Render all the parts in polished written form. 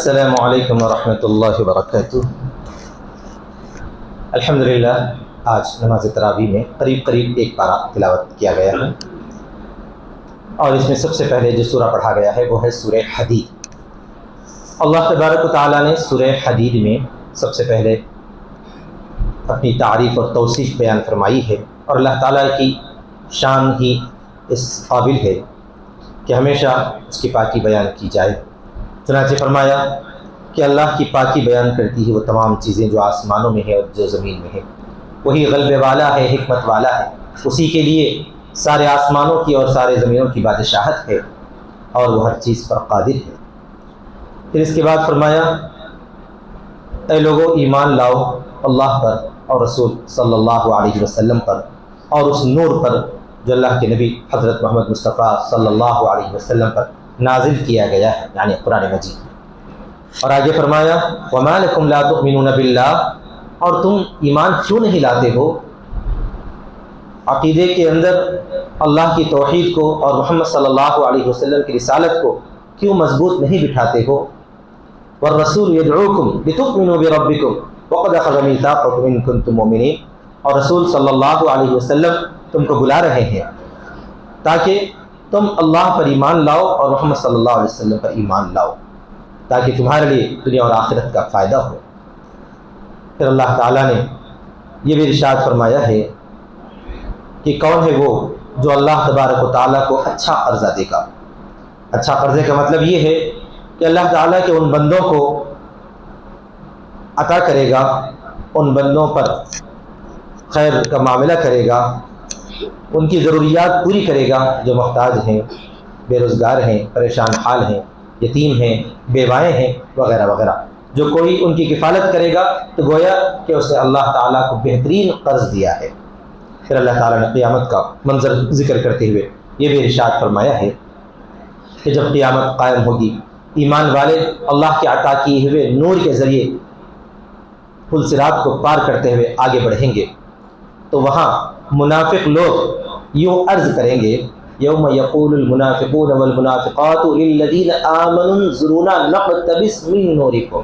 السلام علیکم ورحمۃ اللہ وبرکاتہ۔ الحمدللہ آج نماز تراویح میں قریب ایک پارہ تلاوت کیا گیا ہے، اور اس میں سب سے پہلے جو سورہ پڑھا گیا ہے وہ ہے سورہ حدید۔ اللہ تبارک و تعالیٰ نے سورہ حدید میں سب سے پہلے اپنی تعریف اور توصیف بیان فرمائی ہے، اور اللہ تعالیٰ کی شان ہی اس قابل ہے کہ ہمیشہ اس کی پاکی بیان کی جائے۔ چنانچہ فرمایا کہ اللہ کی پاکی بیان کرتی ہے وہ تمام چیزیں جو آسمانوں میں ہے اور جو زمین میں ہے، وہی غلبے والا ہے، حکمت والا ہے، اسی کے لیے سارے آسمانوں کی اور سارے زمینوں کی بادشاہت ہے، اور وہ ہر چیز پر قادر ہے۔ پھر اس کے بعد فرمایا اے لوگو ایمان لاؤ اللہ پر اور رسول صلی اللہ علیہ وسلم پر، اور اس نور پر جو اللہ کے نبی حضرت محمد مصطفیٰ صلی اللہ علیہ وسلم پر نازل کیا گیا ہے، یعنی قرآن مجید۔ اور آگے فرمایا وَمَا لَكُمْ لَا تُؤْمِنُونَ بِاللَّهِ، اور تم ایمان کیوں نہیں لاتے ہو، عقیدے کے اندر اللہ کی توحید کو اور محمد صلی اللہ علیہ وسلم کی رسالت کو کیوں مضبوط نہیں بٹھاتے ہو۔ وَالرَّسُولُ يَدْعُوكُمْ لِتُؤْمِنُوا بِرَبِّكُمْ وَقَدْ أَخَذَ مِيثَاقَكُمْ إِن كُنتُم مُّؤْمِنِينَ، اور رسول صلی اللہ علیہ وسلم تم کو بلا رہے ہیں تاکہ تم اللہ پر ایمان لاؤ اور محمد صلی اللہ علیہ وسلم پر ایمان لاؤ، تاکہ تمہارے لیے دنیا اور آخرت کا فائدہ ہو۔ پھر اللہ تعالیٰ نے یہ بھی ارشاد فرمایا ہے کہ کون ہے وہ جو اللہ تبارک و تعالیٰ کو اچھا قرضہ دے گا۔ اچھا قرضے کا مطلب یہ ہے کہ اللہ تعالیٰ کے ان بندوں کو عطا کرے گا، ان بندوں پر خیر کا معاملہ کرے گا، ان کی ضروریات پوری کرے گا جو محتاج ہیں، بے روزگار ہیں، پریشان حال ہیں، یتیم ہیں، بیوائیں ہیں، وغیرہ وغیرہ۔ جو کوئی ان کی کفالت کرے گا تو گویا کہ اس نے اللہ تعالیٰ کو بہترین قرض دیا ہے۔ پھر اللہ تعالیٰ نے قیامت کا منظر ذکر کرتے ہوئے یہ بھی ارشاد فرمایا ہے کہ جب قیامت قائم ہوگی، ایمان والے اللہ کے عطا کیے ہوئے نور کے ذریعے پل صراط کو پار کرتے ہوئے آگے بڑھیں گے، تو وہاں منافق لوگ یوں عرض کریں گے یوم یقول المنافقون والمنافقات للذین آمنوا انظرونا نقتبس من نورکم،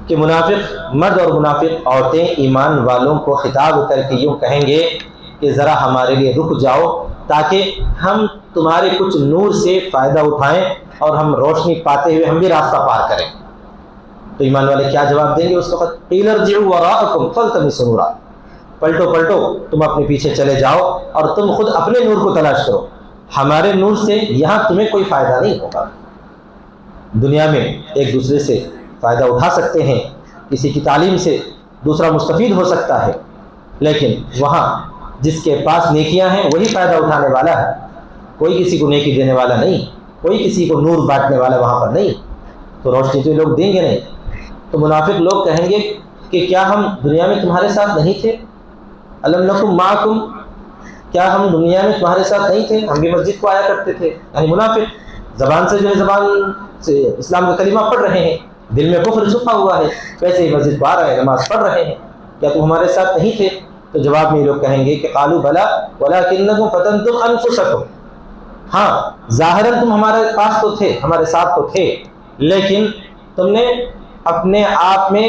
کہ منافق مرد اور منافق عورتیں ایمان والوں کو خطاب کر کے یوں کہیں گے کہ ذرا ہمارے لیے رک جاؤ تاکہ ہم تمہارے کچھ نور سے فائدہ اٹھائیں اور ہم روشنی پاتے ہوئے ہم بھی راستہ پار کریں۔ تو ایمان والے کیا جواب دیں گے اس وقت؟ قیل ارجعوا وراءکم فالتمسوا نورا، پلٹو تم اپنے پیچھے چلے جاؤ اور تم خود اپنے نور کو تلاش کرو، ہمارے نور سے یہاں تمہیں کوئی فائدہ نہیں ہوگا۔ دنیا میں ایک دوسرے سے فائدہ اٹھا سکتے ہیں، کسی کی تعلیم سے دوسرا مستفید ہو سکتا ہے، لیکن وہاں جس کے پاس نیکیاں ہیں وہی فائدہ اٹھانے والا ہے، کوئی کسی کو نیکی دینے والا نہیں، کوئی کسی کو نور بانٹنے والا وہاں پر نہیں، تو روشنی تو لوگ دیں گے نہیں۔ تو منافق لوگ کہیں گے کہ کیا ہم دنیا میں تمہارے ساتھ نہیں تھے؟ الم نکم معکم، کیا ہم دنیا میں تمہارے ساتھ نہیں تھے؟ ہم بھی مسجد کو آیا کرتے تھے۔ یعنی منافق زبان سے جو ہے زبان سے اسلام کا کلمہ پڑھ رہے ہیں، دل میں کفر چھپا ہوا ہے، ویسے ہی مسجد کو آ رہے ہیں، نماز پڑھ رہے ہیں، کیا تم ہمارے ساتھ نہیں تھے؟ تو جواب میں یہ لوگ کہیں گے کہ قالوا بلا ولکنکم فتنتم انفسکم، ہاں ظاہراً تم ہمارے پاس تو تھے، ہمارے ساتھ تو تھے، لیکن تم نے اپنے آپ میں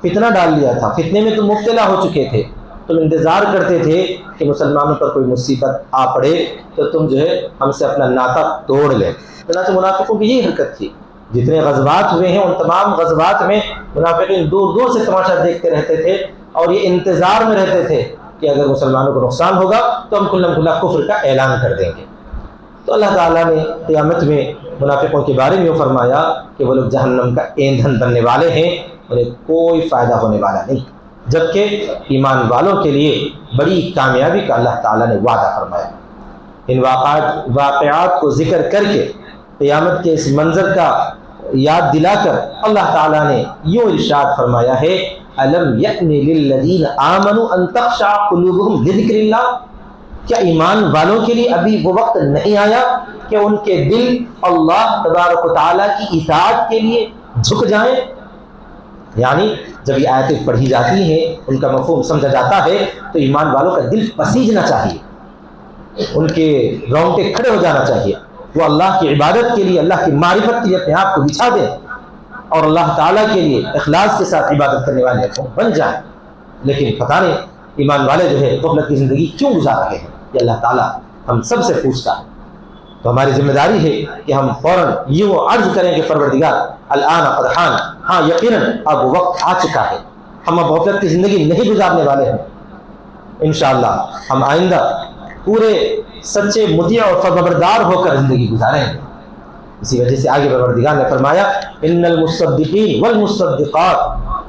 فتنہ ڈال لیا تھا، فتنے میں تم مبتلا ہو چکے تھے، تم انتظار کرتے تھے کہ مسلمانوں پر کوئی مصیبت آ پڑے تو تم جو ہے ہم سے اپنا ناطہ توڑ لیں۔ چنانچہ منافقوں کی یہی حرکت تھی، جتنے غزوات ہوئے ہیں ان تمام غزوات میں منافقین دور دور سے تماشا دیکھتے رہتے تھے، اور یہ انتظار میں رہتے تھے کہ اگر مسلمانوں کو نقصان ہوگا تو ہم کھلم کھلا کفر کا اعلان کر دیں گے۔ تو اللہ تعالیٰ نے قیامت میں منافقوں کے بارے میں یہ فرمایا کہ وہ لوگ جہنم کا ایندھن بننے والے ہیں، انہیں کوئی فائدہ ہونے والا نہیں، جبکہ ایمان والوں کے لیے بڑی کامیابی کا اللہ تعالیٰ نے وعدہ فرمایا۔ ان واقعات کو ذکر کر کے قیامت کے اس منظر کا یاد دلا کر اللہ تعالیٰ نے یوں ارشاد فرمایا ہے الم یأن للذین آمنوا ان تخشع قلوبہم لذکر اللہ، کیا ایمان والوں کے لیے ابھی وہ وقت نہیں آیا کہ ان کے دل اللہ تبارک و تعالیٰ کی اطاعت کے لیے جھک جائیں؟ یعنی جب یہ آیتیں پڑھی جاتی ہیں، ان کا مفہوم سمجھا جاتا ہے تو ایمان والوں کا دل پسیجنا چاہیے، ان کے رونگٹے کھڑے ہو جانا چاہیے، وہ اللہ کی عبادت کے لیے، اللہ کی معرفت کے لیے اپنے آپ کو بچھا دیں، اور اللہ تعالیٰ کے لیے اخلاص کے ساتھ عبادت کرنے والے کو بن جائیں. لیکن پتہ نہیں ایمان والے جو ہے غفلت کی زندگی کیوں گزار رہے ہیں. یہ اللہ تعالیٰ ہم سب سے پوچھتا ہے. تو ہماری ذمہ داری ہے کہ ہم فوراً یوں عرض کریں کہ پروردگار الآن قد حان، ہاں یقیناً اب وقت آ چکا ہے، ہم اب غفلت کی زندگی نہیں گزارنے والے ہیں. انشاءاللہ ہم آئندہ پورے سچے مطیع اور فرمانبردار ہو کر زندگی گزاریں گے. اسی وجہ سے آگے پروردگار نے فرمایا ان المصدقین والمصدقات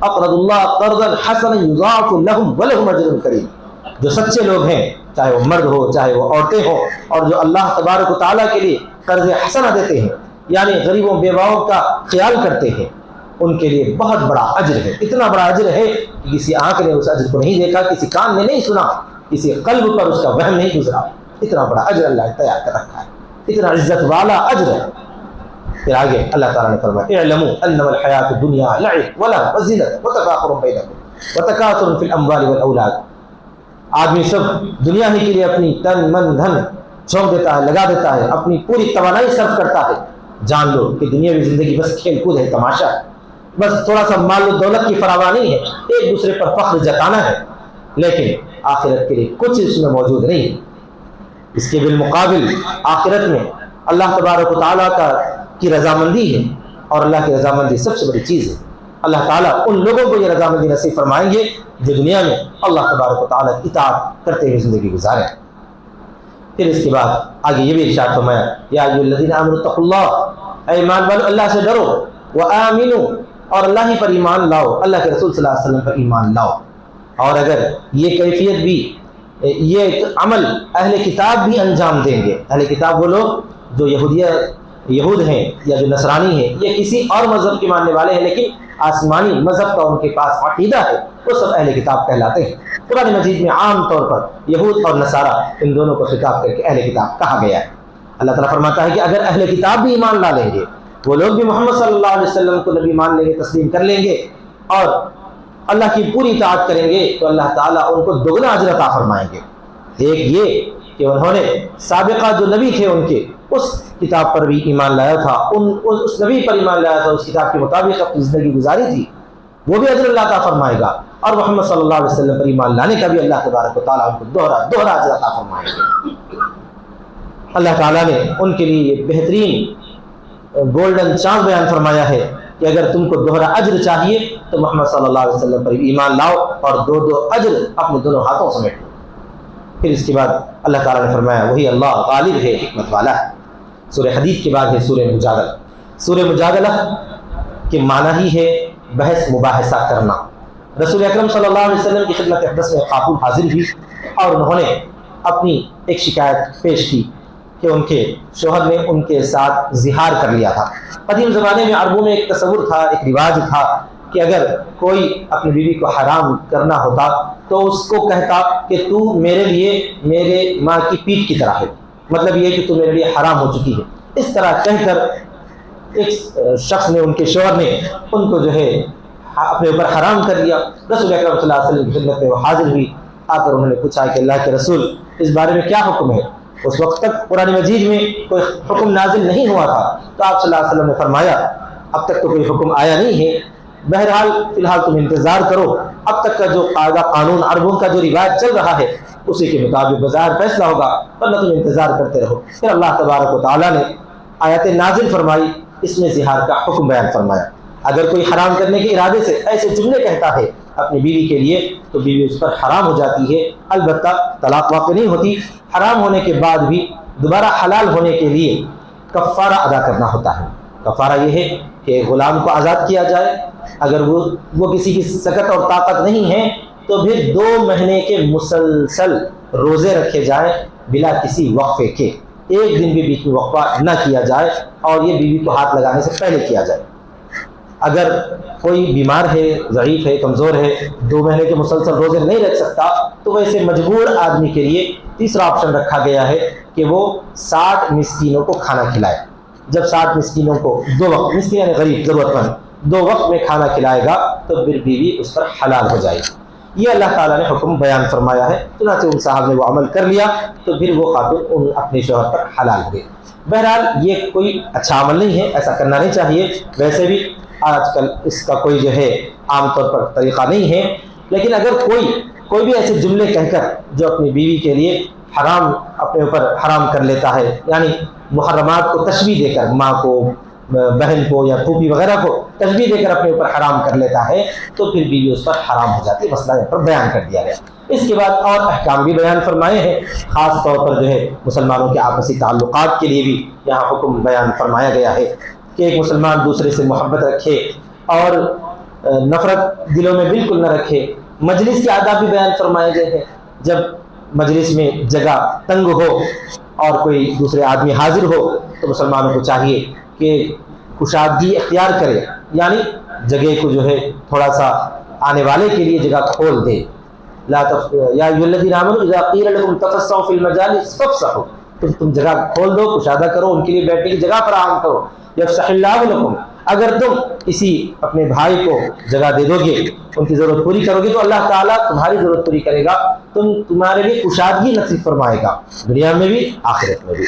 اقرضوا اللہ قرضا حسنا یضاعف لهم ولهم اجر کریم. جو سچے لوگ ہیں، چاہے وہ مرد ہو چاہے وہ عورتیں ہوں، اور جو اللہ تبارک و تعالیٰ کے لیے قرض حسنہ دیتے ہیں، یعنی غریبوں بیواؤں کا خیال کرتے ہیں، ان کے لیے بہت بڑا اجر ہے. اتنا بڑا اجر ہے کہ کسی آنکھ نے اس اجر کو نہیں دیکھا، کسی کان نے نہیں سنا، کسی قلب پر اس کا وہم نہیں گزرا. اتنا بڑا اجر اللہ نے تیار کر رکھا ہے، اتنا عزت والا اجر ہے. پھر آگے اللہ تعالیٰ نے فرمایا اعلموا انما الحیات الدنیا لعب ولهو وزینۃ وتفاخر بینکم وتکاثر فی الاموال والاولاد. آدمی سب دنیا ہی کے لیے اپنی تن من دھن جھونک دیتا ہے، لگا دیتا ہے، اپنی پوری توانائی صرف کرتا ہے. جان لو کہ دنیاوی زندگی بس کھیل کود ہے، تماشا ہے، بس تھوڑا سا مال و دولت کی فراوانی ہے، ایک دوسرے پر فخر جتانا ہے، لیکن آخرت کے لیے کچھ اس میں موجود نہیں ہے. اس کے بالمقابل آخرت میں اللہ تبارک و تعالیٰ کی رضامندی ہے، اور اللہ کی رضامندی سب سے بڑی چیز ہے. اللہ تعالیٰ ان لوگوں کو یہ رضامندی نصیب فرمائیں گے جو دنیا میں اللہ تبارک و تعالیٰ کی اطاعت کرتے ہوئے زندگی گزاریں. پھر اس کے بعد آگے یہ بھی ارشاد فرمایا یا ایھا الذین آمنوا اتقوا اللہ، اے ایمان والو اللہ سے ڈرو، وآمنوا اور اللہ ہی پر ایمان لاؤ، اللہ کے رسول صلی اللہ علیہ وسلم پر ایمان لاؤ. اور اگر یہ کیفیت بھی، یہ عمل اہل کتاب بھی انجام دیں گے. اہل کتاب وہ لوگ جو یہود ہیں یا جو نصرانی ہیں یا کسی اور مذہب کے ماننے والے ہیں لیکن آسمانی مذہب کا ان کے پاس عقیدہ ہے، وہ سب اہل کتاب کہلاتے ہیں. قرآن مجید میں عام طور پر یہود اور نصارہ ان دونوں کو خطاب کر کے اہل کتاب کہا گیا ہے. اللہ تعالیٰ فرماتا ہے کہ اگر اہل کتاب بھی ایمان لا لیں گے، وہ لوگ بھی محمد صلی اللہ علیہ وسلم کو نبی مان لیں گے، تسلیم کر لیں گے اور اللہ کی پوری اطاعت کریں گے، تو اللہ تعالیٰ ان کو دگنا اجر عطا فرمائیں گے. ایک یہ کہ انہوں نے سابقہ جو نبی تھے ان کے اس کتاب پر بھی ایمان لایا تھا، اس نبی پر ایمان لایا تھا، اس کتاب کے مطابق اپنی زندگی گزاری تھی، وہ بھی اجر اللہ عطا فرمائے گا. اور محمد صلی اللہ علیہ وسلم پر ایمان لانے کا بھی اللہ تبارک و تعالیٰ ان کو دوہرا اجر عطا فرمائے گا. اللہ تعالیٰ نے ان کے لیے یہ بہترین گولڈن چانس بیان فرمایا ہے کہ اگر تم کو دوہرا اجر چاہیے تو محمد صلی اللہ علیہ وسلم پر ایمان لاؤ اور دو اجر اپنے دونوں ہاتھوں سمیٹ لو. پھر اس کے بعد اللہ تعالیٰ نے فرمایا وہی اللہ غالب ہے، حکمت والا ہے. سورہ حدید کے بعد ہے سورہ مجادلہ. سورہ مجادلہ کے معنی ہی ہے بحث مباحثہ کرنا. رسول اکرم صلی اللہ علیہ وسلم کی خدمت اقدس میں خاتون حاضر ہوئی اور انہوں نے اپنی ایک شکایت پیش کی کہ ان کے شوہر نے ان کے ساتھ زہار کر لیا تھا. قدیم زمانے میں عربوں میں ایک تصور تھا، ایک رواج تھا کہ اگر کوئی اپنی بیوی کو حرام کرنا ہوتا تو اس کو کہتا کہ تو میرے لیے میرے ماں کی پیٹھ کی طرح ہے، مطلب یہ کہ تو میرے لیے حرام ہو چکی ہے. اس طرح کہہ کر ایک شخص نے، ان کے شوہر نے ان کو جو ہے اپنے اوپر حرام کر لیا. رسول اکرم صلی اللہ علیہ وسلم کی خدمت میں وہ حاضر ہوئی. آ کر انہوں نے پوچھا کہ اللہ کے رسول اس بارے میں کیا حکم ہے. اس وقت تک قرآن مجید میں کوئی حکم نازل نہیں ہوا تھا، تو آپ صلی اللہ علیہ وسلم نے فرمایا اب تک تو کوئی حکم آیا نہیں ہے، بہرحال فی الحال تم انتظار کرو، اب تک کا جو قاعدہ قانون عربوں کا جو رواج چل رہا ہے اسی کے مطابق بظاہر فیصلہ ہوگا، ورنہ تم انتظار کرتے رہو. پھر اللہ تبارک و تعالیٰ نے آیت نازل فرمائی، اس میں زہار کا حکم بیان فرمایا. اگر کوئی حرام کرنے کے ارادے سے ایسے جملے کہتا ہے اپنی بیوی کے لیے تو بیوی اس پر حرام ہو جاتی ہے. البتہ طلاق واقع نہیں ہوتی، حرام ہونے کے بعد بھی دوبارہ حلال ہونے کے لیے کفارہ ادا کرنا ہوتا ہے. کفارہ یہ ہے کہ غلام کو آزاد کیا جائے، اگر وہ کسی کی سکت اور طاقت نہیں ہے تو پھر 2 مہینے کے مسلسل روزے رکھے جائیں بلا کسی وقفے کے، ایک دن بھی بیچ میں وقفہ نہ کیا جائے اور یہ بیوی کو ہاتھ لگانے سے پہلے کیا جائے. اگر کوئی بیمار ہے، ضعیف ہے، کمزور ہے، 2 مہینے کے مسلسل روزے نہیں رکھ سکتا تو ویسے مجبور آدمی کے لیے تیسرا آپشن رکھا گیا ہے کہ وہ 60 مسکینوں کو کھانا کھلائے. جب 60 مسکینوں کو 2 وقت، مسکین یعنی غریب ضرورت مند، 2 وقت میں کھانا کھلائے گا تو پھر بیوی اس پر حلال ہو جائے گی. یہ اللہ تعالیٰ نے حکم بیان فرمایا ہے. چنانچہ ان صاحب نے وہ عمل کر لیا تو پھر وہ خاتون اپنے شوہر پر حلال ہو گئی. بہرحال یہ کوئی اچھا عمل نہیں ہے، ایسا کرنا نہیں چاہیے. ویسے بھی آج کل اس کا کوئی جو ہے عام طور پر طریقہ نہیں ہے، لیکن اگر کوئی بھی ایسے جملے کہہ کر جو اپنی بیوی کے لیے حرام اپنے اوپر حرام کر لیتا ہے، یعنی محرمات کو تشبیہ دے کر، ماں کو، بہن کو یا پھوپھی وغیرہ کو تشبیہ دے کر اپنے اوپر حرام کر لیتا ہے، تو پھر بیوی اس پر حرام ہو جاتی ہے۔ مسئلہ یہاں پر بیان کر دیا گیا۔ اس کے بعد اور احکام بھی بیان فرمائے ہیں، خاص طور پر جو ہے مسلمانوں کے آپسی تعلقات کے لیے بھی یہاں حکم بیان فرمایا گیا ہے کہ ایک مسلمان دوسرے سے محبت رکھے اور نفرت دلوں میں بالکل نہ رکھے۔ مجلس کے آداب بھی بیان فرمائے گئے ہیں، جب مجلس میں جگہ تنگ ہو اور کوئی دوسرے آدمی حاضر ہو تو مسلمانوں کو چاہیے کہ کشادگی اختیار کرے، یعنی جگہ کو جو ہے تھوڑا سا آنے والے کے لیے جگہ کھول دے۔ یا ایھا الذین آمنوا اذا قیل لکم تفسحوا فی المجالس فافسحوا، تم جگہ کھول دو، کشادہ کرو، ان کے لیے بیٹھنے کی جگہ فراہم کرو۔ یفسح اللہ لکم، اگر تم کسی اپنے بھائی کو جگہ دے دو گے، ان کی ضرورت پوری کرو گے، تو اللہ تعالیٰ تمہاری ضرورت پوری کرے گا، تمہارے لیے کشادگی نصیب فرمائے گا، دنیا میں بھی آخرت میں بھی۔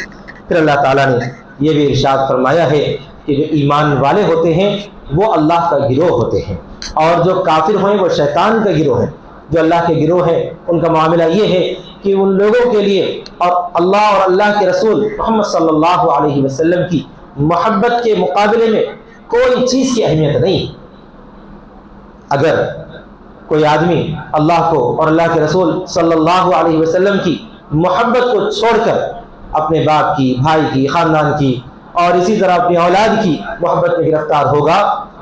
پھر اللہ تعالیٰ نے یہ بھی ارشاد فرمایا ہے کہ جو ایمان والے ہوتے ہیں وہ اللہ کا گروہ ہوتے ہیں، اور جو کافر ہیں وہ شیطان کا گروہ ہے۔ جو اللہ کے گروہ ہیں ان کا معاملہ یہ ہے کہ ان لوگوں کے لیے اور اللہ کے رسول محمد صلی اللہ علیہ وسلم کی محبت کے مقابلے میں کوئی چیز کی اہمیت نہیں۔ اگر کوئی آدمی اللہ کو اور اللہ کے رسول صلی اللہ علیہ وسلم کی محبت کو چھوڑ کر اپنے باپ کی، بھائی کی، خاندان کی اور اسی طرح اپنی اولاد کی محبت میں گرفتار ہوگا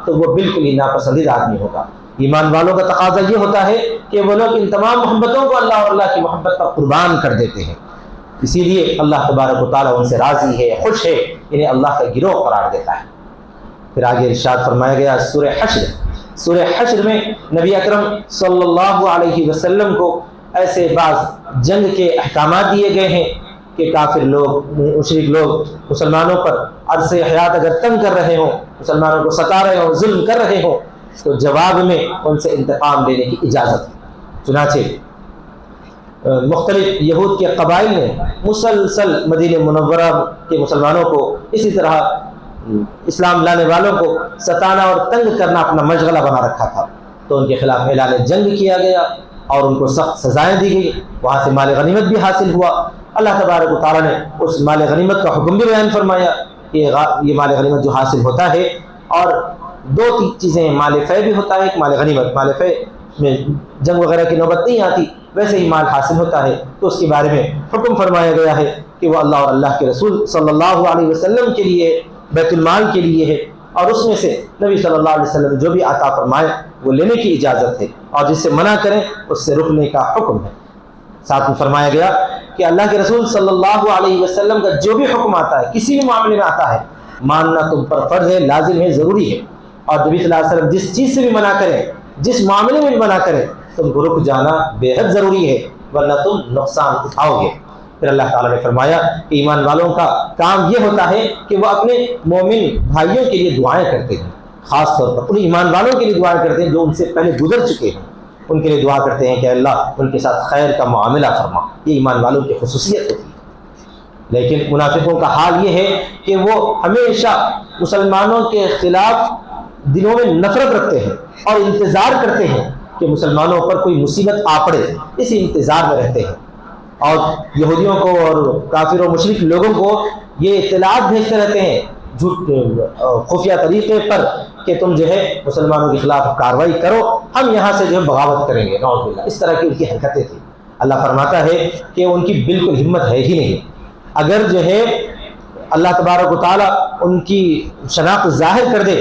تو وہ بالکل ہی ناپسندیدہ آدمی ہوگا۔ ایمان والوں کا تقاضا یہ ہوتا ہے کہ وہ لوگ ان تمام محبتوں کو اللہ اور اللہ کی محبت پر قربان کر دیتے ہیں، اسی لیے اللہ تبارک و تعالیٰ ان سے راضی ہے، خوش ہے، انہیں اللہ کا گروہ قرار دیتا ہے۔ پھر آگے ارشاد فرمایا گیا سورہ حشر میں نبی اکرم صلی اللہ علیہ وسلم کو ایسے بعض جنگ کے احکامات دیے گئے ہیں کہ کافر لوگ، مشرک لوگ مسلمانوں پر عرص حیات اگر تنگ کر رہے ہوں، مسلمانوں کو ستا رہے ہوں، ظلم کر رہے ہوں، تو جواب میں ان سے انتقام لینے کی اجازت ہے۔ چنانچہ مختلف یہود کے قبائل نے مسلسل مدینہ منورہ کے مسلمانوں کو اسی طرح اسلام لانے والوں کو ستانا اور تنگ کرنا اپنا مشغلہ بنا رکھا تھا، تو ان کے خلاف اعلان جنگ کیا گیا اور ان کو سخت سزائیں دی گئی، وہاں سے مال غنیمت بھی حاصل ہوا۔ اللہ تبارک و تعالیٰ نے اس مال غنیمت کا حکم بھی بیان فرمایا کہ یہ مال غنیمت جو حاصل ہوتا ہے، اور دو چیزیں، مال فے بھی ہوتا ہے، ایک مال غنیمت۔ مال فے میں جنگ وغیرہ کی نوبت نہیں آتی، ویسے ہی مال حاصل ہوتا ہے، تو اس کے بارے میں حکم فرمایا گیا ہے کہ وہ اللہ اور اللہ کے رسول صلی اللہ علیہ وسلم کے لیے، بیت المال کے لیے ہے، اور اس میں سے نبی صلی اللہ علیہ وسلم جو بھی عطا فرمائے وہ لینے کی اجازت ہے، اور جس سے منع کریں اس سے رکنے کا حکم ہے۔ ساتھ میں فرمایا گیا کہ اللہ کے رسول صلی اللہ علیہ وسلم کا جو بھی حکم آتا ہے، کسی بھی معاملے میں آتا ہے، ماننا تم پر فرض ہے، لازم ہے، ضروری ہے، اور نبی صلی اللہ علیہ وسلم جس چیز سے بھی منع کریں، جس معاملے میں بھی منع کریں، تم کو رک جانا بے حد ضروری ہے، ورنہ تم نقصان اٹھاؤ گے۔ پھر اللہ تعالیٰ نے فرمایا کہ ایمان والوں کا کام یہ ہوتا ہے کہ وہ اپنے مومن بھائیوں کے لیے دعائیں کرتے ہیں، خاص طور پر ان ایمان والوں کے لیے دعائیں کرتے ہیں جو ان سے پہلے گزر چکے ہیں، ان کے لیے دعا کرتے ہیں کہ اللہ ان کے ساتھ خیر کا معاملہ فرما۔ یہ ایمان والوں کی خصوصیت ہوتی ہے۔ لیکن منافقوں کا حال یہ ہے کہ وہ ہمیشہ مسلمانوں کے خلاف دلوں میں نفرت رکھتے ہیں اور انتظار کرتے ہیں کہ مسلمانوں پر کوئی مصیبت آ پڑے، اسی انتظار میں رہتے ہیں، اور یہودیوں کو اور کافر و مشرک لوگوں کو یہ اطلاعات بھیجتے رہتے ہیں خفیہ طریقے پر کہ تم جو ہے مسلمانوں کے خلاف کارروائی کرو، ہم یہاں سے جو ہے بغاوت کریں گے، نعوذ باللہ۔ اس طرح کی ان کی حرکتیں تھیں۔ اللہ فرماتا ہے کہ ان کی بالکل ہمت ہے ہی نہیں۔ اگر جو ہے اللہ تبارک و تعالیٰ ان کی شناخت ظاہر کر دے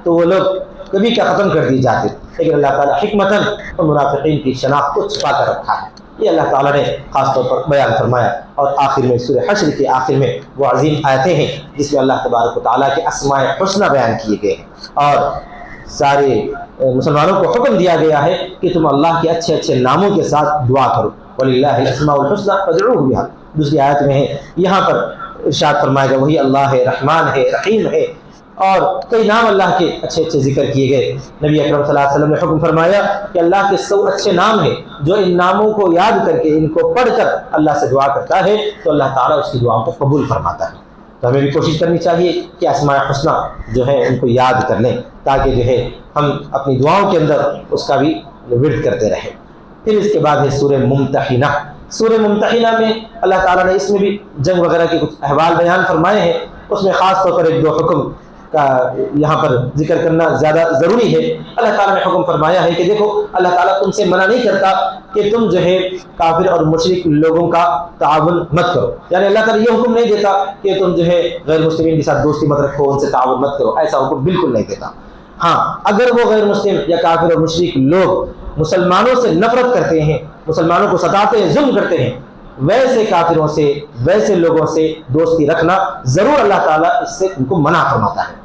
تو وہ لوگ کبھی کا ختم کر دیے جاتے، لیکن اللہ تعالیٰ حکمتاً ان منافقین کی شناخت کو چھپا کر رکھا ہے۔ یہ اللہ تعالیٰ نے خاص طور پر بیان فرمایا، اور آخر میں سورہ حشر کے آخر میں وہ عظیم آیتیں ہیں جس میں اللہ تبارک و تعالیٰ کے اسماء الحسنی بیان کیے گئے ہیں، اور سارے مسلمانوں کو حکم دیا گیا ہے کہ تم اللہ کے اچھے اچھے ناموں کے ساتھ دعا کرو، وَلِلَّهِ الْأَسْمَاءُ الْحُسْنَىٰ فَادْعُوهُ بِهَا۔ دوسری آیت میں ہے، یہاں پر ارشاد فرمائے گا وہی اللہ ہے، رحمان ہے، رحیم ہے، اور کئی نام اللہ کے اچھے اچھے ذکر کیے گئے۔ نبی اکرم صلی اللہ علیہ وسلم نے حکم فرمایا کہ اللہ کے 100 اچھے نام ہیں، جو ان ناموں کو یاد کر کے ان کو پڑھ کر اللہ سے دعا کرتا ہے تو اللہ تعالیٰ اس کی دعاؤں کو قبول فرماتا ہے۔ تو ہمیں بھی کوشش کرنی چاہیے کہ اسماء الحسنی جو ہے ان کو یاد کر لیں، تاکہ جو ہے ہم اپنی دعاؤں کے اندر اس کا بھی ورد کرتے رہیں۔ پھر اس کے بعد ہے سورہ ممتحنہ۔ سورہ ممتحنہ میں اللہ تعالیٰ نے اس میں بھی جنگ وغیرہ کے کچھ احوال بیان فرمائے ہیں، اس میں خاص طور پر ایک دو حکم کا یہاں پر ذکر کرنا زیادہ ضروری ہے۔ اللہ تعالیٰ نے حکم فرمایا ہے کہ دیکھو اللہ تعالیٰ تم سے منع نہیں کرتا کہ تم جو ہے کافر اور مشرک لوگوں کا تعاون مت کرو، یعنی اللہ تعالیٰ یہ حکم نہیں دیتا کہ تم جو ہے غیر مسلمین کے ساتھ دوستی مت رکھو، ان سے تعاون مت کرو، ایسا حکم بالکل نہیں دیتا۔ ہاں اگر وہ غیر مسلم یا کافر اور مشرک لوگ مسلمانوں سے نفرت کرتے ہیں، مسلمانوں کو ستاتے ہیں، ظلم کرتے ہیں، ویسے کافروں سے، ویسے لوگوں سے دوستی رکھنا ضرور اللہ تعالیٰ اس سے ان کو منع فرماتا ہے۔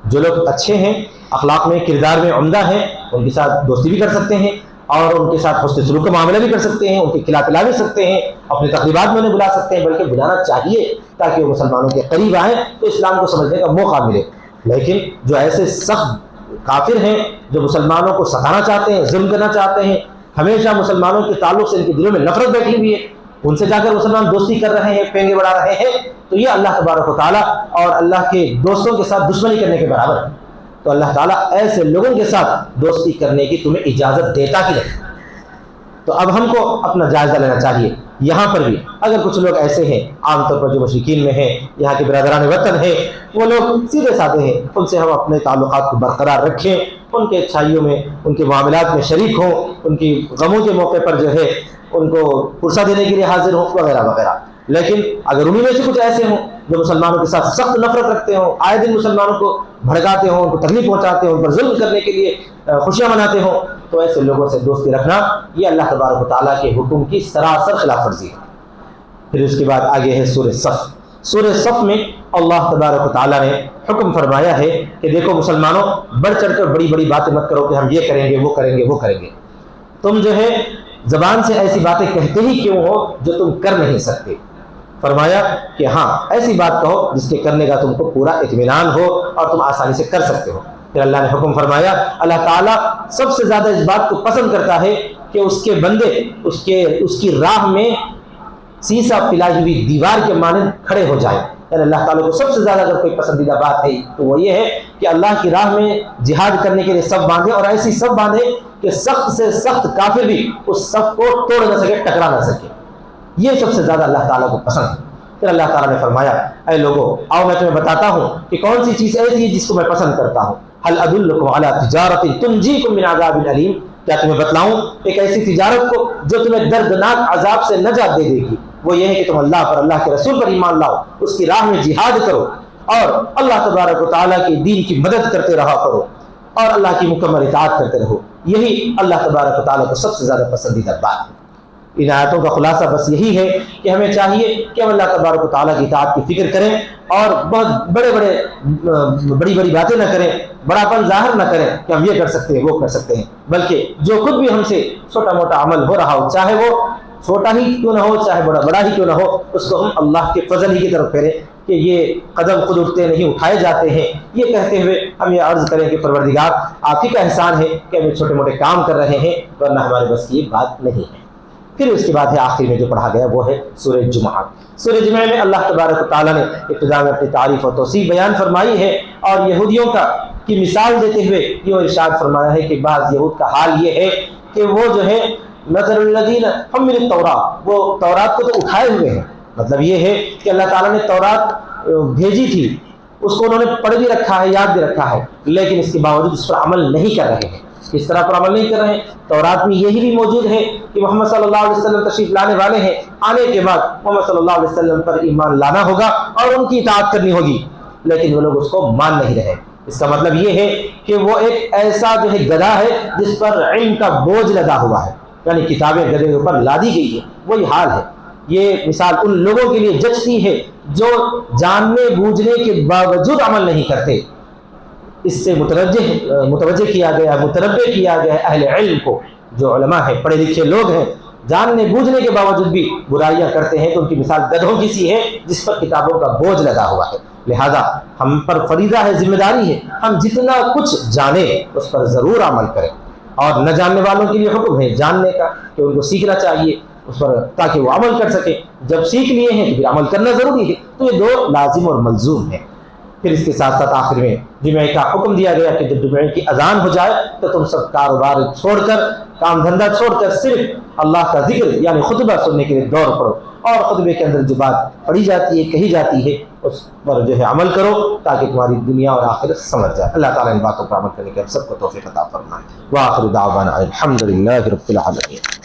جو لوگ اچھے ہیں، اخلاق میں، کردار میں عمدہ ہیں، ان کے ساتھ دوستی بھی کر سکتے ہیں اور ان کے ساتھ حسن سلوک کا معاملہ بھی کر سکتے ہیں، ان کے کھلا پلا بھی سکتے ہیں، اپنے تقریبات میں انہیں بلا سکتے ہیں، بلکہ بلانا چاہیے تاکہ وہ مسلمانوں کے قریب آئیں تو اسلام کو سمجھنے کا موقع ملے۔ لیکن جو ایسے سخت کافر ہیں جو مسلمانوں کو ستانا چاہتے ہیں، ظلم کرنا چاہتے ہیں، ہمیشہ مسلمانوں کے تعلق سے ان کے دلوں میں نفرت بیٹھی ہوئی ہے، ان سے جا کر مسلمان دوستی کر رہے ہیں، پینگے بڑھا رہے ہیں، تو یہ اللہ تبارک و تعالیٰ اور اللہ کے دوستوں کے ساتھ دشمنی کرنے کے برابر ہے۔ تو اللہ تعالیٰ ایسے لوگوں کے ساتھ دوستی کرنے کی تمہیں اجازت دیتا ہی نہیں۔ تو اب ہم کو اپنا جائزہ لینا چاہیے۔ یہاں پر بھی اگر کچھ لوگ ایسے ہیں، عام طور پر جو مشرکین میں ہیں، یہاں کے برادران وطن ہیں، وہ لوگ سیدھے سادے ہیں، ان سے ہم اپنے تعلقات کو برقرار رکھیں، ان کے اچھائیوں میں، ان کے معاملات میں شریک ہوں، ان کی غموں کے موقع پر جو ہے ان کو پرسہ دینے کے لیے حاضر ہوں، وغیرہ وغیرہ۔ لیکن اگر انہیں میں سے کچھ ایسے ہوں جو مسلمانوں کے ساتھ سخت نفرت رکھتے ہوں، آئے دن مسلمانوں کو بھڑکاتے ہوں، ان کو تکلیف پہنچاتے ہوں، ان پر ظلم کرنے کے لیے خوشیاں مناتے ہوں، تو ایسے لوگوں سے دوستی رکھنا یہ اللہ تبارک و تعالیٰ کے حکم کی سراسر خلاف ورزی ہے۔ پھر اس کے بعد آگے ہے سورہ صف۔ سورہ صف میں اللہ تبارک و تعالیٰ نے حکم فرمایا ہے کہ دیکھو مسلمانوں، بڑھ چڑھ کر بڑی بڑی باتیں مت کرو کہ ہم یہ کریں گے، وہ کریں گے، وہ کریں گے۔ تم جو ہے زبان سے ایسی باتیں کہتے ہی کیوں ہو جو تم کر نہیں سکتے۔ فرمایا کہ ہاں ایسی بات کہو جس کے کرنے کا تم کو پورا اطمینان ہو اور تم آسانی سے کر سکتے ہو۔ پھر اللہ نے حکم فرمایا، اللہ تعالیٰ سب سے زیادہ اس بات کو پسند کرتا ہے کہ اس کے بندے اس کی راہ میں سیسا پلائی ہوئی دیوار کے مانند کھڑے ہو جائیں۔ یعنی اللہ تعالیٰ کو سب سے زیادہ اگر کوئی پسندیدہ بات ہے تو وہ یہ ہے کہ اللہ کی راہ میں جہاد کرنے کے لیے صف باندھے، اور ایسی صف باندھے کہ سخت سے سخت کافر بھی اس صف کو توڑ نہ سکے، ٹکرا نہ سکے۔ یہ سب سے زیادہ اللہ تعالیٰ کو پسند ہے۔ پھر اللہ تعالیٰ نے فرمایا، اے لوگو آؤ میں تمہیں بتاتا ہوں کہ کون سی چیز ایسی ہے جس کو میں پسند کرتا ہوں۔ هل ادلکم علی تجارت تنجیکم من عذاب علیم، کیا تمہیں بتلاؤں ایک ایسی تجارت کو جو تمہیں دردناک عذاب سے نجات دے دے گی؟ وہ یہ ہے کہ تم اللہ پر، اللہ کے رسول پر ایمان لاؤ، اس کی راہ میں جہاد کرو اور اللہ تبارک و تعالیٰ کے دین کی مدد کرتے رہا کرو اور اللہ کی مکمل اطاعت کرتے رہو۔ یہی اللہ تبارک و تعالیٰ کو سب سے زیادہ پسندیدہ بات ہے۔ ان آیتوں کا خلاصہ بس یہی ہے کہ ہمیں چاہیے کہ ہم اللہ تبارک و تعالیٰ کی اطاعت کی فکر کریں اور بہت بڑی بڑی باتیں نہ کریں، بڑاپن ظاہر نہ کریں کہ ہم یہ کر سکتے ہیں، وہ کر سکتے ہیں، بلکہ جو خود بھی ہم سے چھوٹا موٹا عمل ہو رہا ہو، چاہے وہ چھوٹا ہی کیوں نہ ہو، چاہے بڑا ہی کیوں نہ ہو، اس کو ہم اللہ کے فضل ہی کی طرف پھیریں کہ یہ قدم خود اٹھتے نہیں اٹھائے جاتے ہیں۔ یہ کہتے ہوئے ہم یہ عرض کریں کہ پروردگار آپ ہی کا احسان ہے کہ ہم چھوٹے موٹے کام کر رہے ہیں، ورنہ ہمارے بس کی یہ بات نہیں ہے۔ پھر اس کے بعد ہے آخر میں جو پڑھا گیا وہ ہے سورہ جمعہ۔ سورہ جمعہ میں اللہ تبارک و تعالیٰ نے ابتدا میں اپنی تعریف اور توصیف بیان فرمائی ہے اور یہودیوں کی مثال دیتے ہوئے یہ ارشاد فرمایا ہے کہ بعض یہود کا حال یہ ہے کہ وہ جو ہے مثل الذین حملوا التوراۃ، وہ تورات کو تو اٹھائے ہوئے ہیں، مطلب یہ ہے کہ اللہ تعالیٰ نے تورات بھیجی تھی، اس کو انہوں نے پڑھ بھی رکھا ہے، یاد بھی رکھا ہے، لیکن اس کے باوجود اس پر عمل نہیں کر رہے ہیں۔ اس طرح پر عمل نہیں کر رہے ہیں۔ تورات میں یہی بھی موجود ہے کہ محمد صلی اللہ علیہ وسلم تشریف لانے والے ہیں، آنے کے بعد محمد صلی اللہ علیہ وسلم پر ایمان لانا ہوگا اور ان کی اطاعت کرنی ہوگی، لیکن وہ لوگ اس کو مان نہیں رہے۔ اس کا مطلب یہ ہے کہ وہ ایک ایسا جو ہے گدھا ہے جس پر علم کا بوجھ لدا ہوا ہے، یعنی کتابیں گدھے کے اوپر لادی گئی ہے، وہی حال ہے۔ یہ مثال ان لوگوں کے لیے جچتی ہے جو جاننے بوجھنے کے باوجود عمل نہیں کرتے۔ اس سے متوجہ کیا گیا، متنبہ کیا گیا اہل علم کو، جو علماء ہیں، پڑھے لکھے لوگ ہیں، جاننے بوجھنے کے باوجود بھی برائیاں کرتے ہیں، تو ان کی مثال گدھوں کی سی ہے جس پر کتابوں کا بوجھ لگا ہوا ہے۔ لہذا ہم پر فریضہ ہے، ذمہ داری ہے، ہم جتنا کچھ جانیں اس پر ضرور عمل کریں، اور نہ جاننے والوں کے لیے حکم ہے جاننے کا کہ ان کو سیکھنا چاہیے، اس پر تاکہ وہ عمل کر سکے. جب سیکھ لیے ہیں تو پھر عمل کرنا ضروری ہے. تو یہ دو لازم اور ملزوم ہیں. پھر اس کے ساتھ ساتھ آخر میں جمعے کا حکم دیا گیا کہ جب جمعے کی اذان ہو جائے تو تم سب کاروبار چھوڑ کر کام دھندا چھوڑ کر صرف اللہ کا ذکر یعنی خطبہ سننے کے لیے دوڑ پڑو, اور خطبے کے اندر جو بات پڑھی جاتی ہے کہی جاتی ہے اس پر جو ہے عمل کرو تاکہ تمہاری دنیا اور آخرت سمجھ جائے. اللہ تعالیٰ ان باتوں پر عمل کرنے کے ہم سب کو توفیق عطا فرمائے. وآخر دعوانا الحمد للہ رب العالمین.